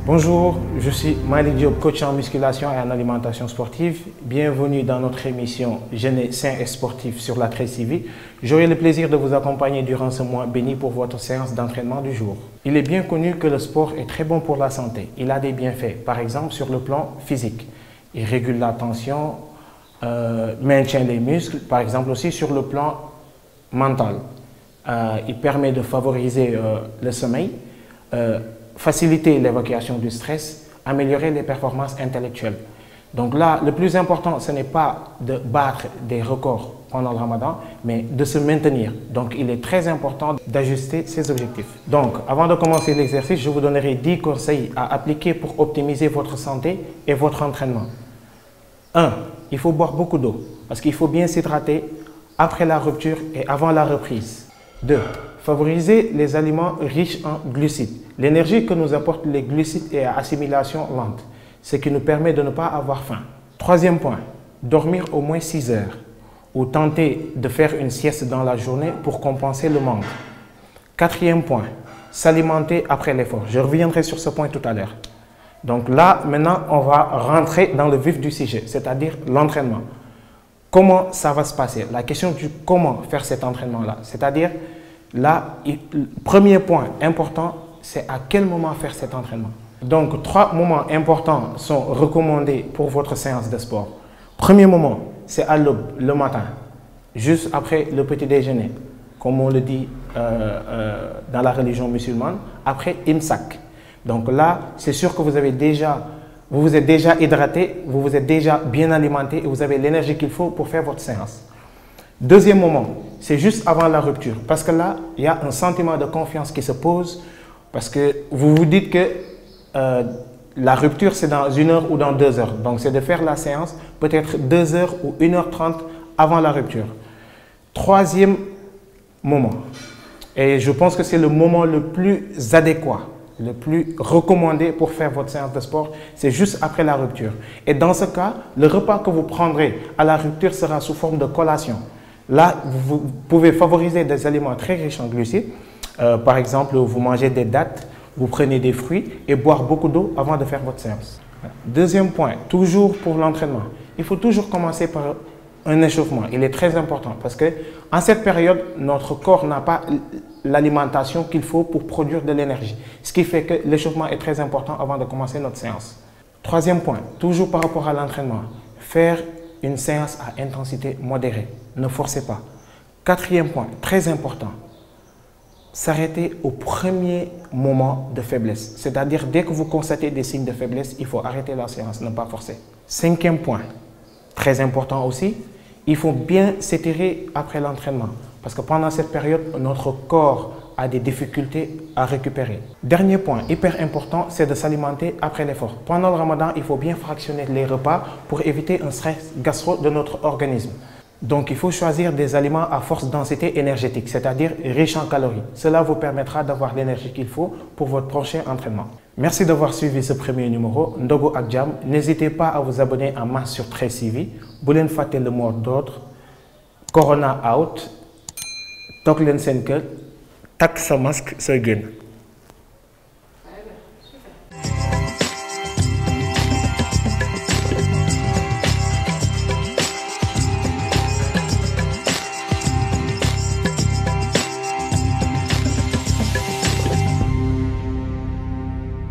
Bonjour, je suis Malik Diop, coach en musculation et en alimentation sportive. Bienvenue dans notre émission Jeune, sain et sportif sur la Trace TV. J'aurai le plaisir de vous accompagner durant ce mois béni pour votre séance d'entraînement du jour. Il est bien connu que le sport est très bon pour la santé. Il a des bienfaits, par exemple sur le plan physique. Il régule la tension, maintient les muscles, par exemple aussi sur le plan mental. Il permet de favoriser le sommeil, faciliter l'évacuation du stress, améliorer les performances intellectuelles. Donc là, le plus important, ce n'est pas de battre des records pendant le ramadan, mais de se maintenir. Donc il est très important d'ajuster ses objectifs. Donc avant de commencer l'exercice, je vous donnerai 10 conseils à appliquer pour optimiser votre santé et votre entraînement. 1. Il faut boire beaucoup d'eau, parce qu'il faut bien s'hydrater après la rupture et avant la reprise. 2. Favoriser les aliments riches en glucides. L'énergie que nous apportent les glucides est à assimilation lente, ce qui nous permet de ne pas avoir faim. 3e point, dormir au moins 6 heures ou tenter de faire une sieste dans la journée pour compenser le manque. 4e point, s'alimenter après l'effort. Je reviendrai sur ce point tout à l'heure. Donc là, maintenant, on va rentrer dans le vif du sujet, c'est-à-dire l'entraînement. Comment ça va se passer? La question du comment faire cet entraînement-là, c'est-à-dire là, le premier point important, c'est à quel moment faire cet entraînement. Donc, 3 moments importants sont recommandés pour votre séance de sport. Premier moment, c'est à l'aube, le matin, juste après le petit déjeuner, comme on le dit dans la religion musulmane, après imsak. Donc là, c'est sûr que vous vous êtes déjà hydraté, vous vous êtes déjà bien alimenté et vous avez l'énergie qu'il faut pour faire votre séance. Deuxième moment, c'est juste avant la rupture, parce que là, il y a un sentiment de confiance qui se pose, parce que vous vous dites que la rupture, c'est dans 1 heure ou dans 2 heures. Donc, c'est de faire la séance peut-être 2 heures ou 1h30 avant la rupture. Troisième moment, et je pense que c'est le moment le plus adéquat, le plus recommandé pour faire votre séance de sport, c'est juste après la rupture. Et dans ce cas, le repas que vous prendrez à la rupture sera sous forme de collation. Là, vous pouvez favoriser des aliments très riches en glucides. Par exemple, vous mangez des dattes, vous prenez des fruits et boire beaucoup d'eau avant de faire votre séance. Deuxième point, toujours pour l'entraînement, il faut toujours commencer par un échauffement. Il est très important parce que en cette période, notre corps n'a pas l'alimentation qu'il faut pour produire de l'énergie. Ce qui fait que l'échauffement est très important avant de commencer notre séance. Troisième point, toujours par rapport à l'entraînement, faire une séance à intensité modérée. Ne forcez pas. Quatrième point, très important, s'arrêter au premier moment de faiblesse. C'est-à-dire, dès que vous constatez des signes de faiblesse, il faut arrêter la séance, ne pas forcer. Cinquième point, très important aussi, il faut bien s'étirer après l'entraînement. Parce que pendant cette période, notre corps a des difficultés à récupérer. Dernier point, hyper important, c'est de s'alimenter après l'effort. Pendant le ramadan, il faut bien fractionner les repas pour éviter un stress gastro de notre organisme. Donc, il faut choisir des aliments à forte densité énergétique, c'est-à-dire riches en calories. Cela vous permettra d'avoir l'énergie qu'il faut pour votre prochain entraînement. Merci d'avoir suivi ce premier numéro. Ndogo ak Jam. N'hésitez pas à vous abonner en masse sur Trace TV. Boulen faté le mot d'ordre. Corona out. Tok len sen kër. Tak sa masque sa gën.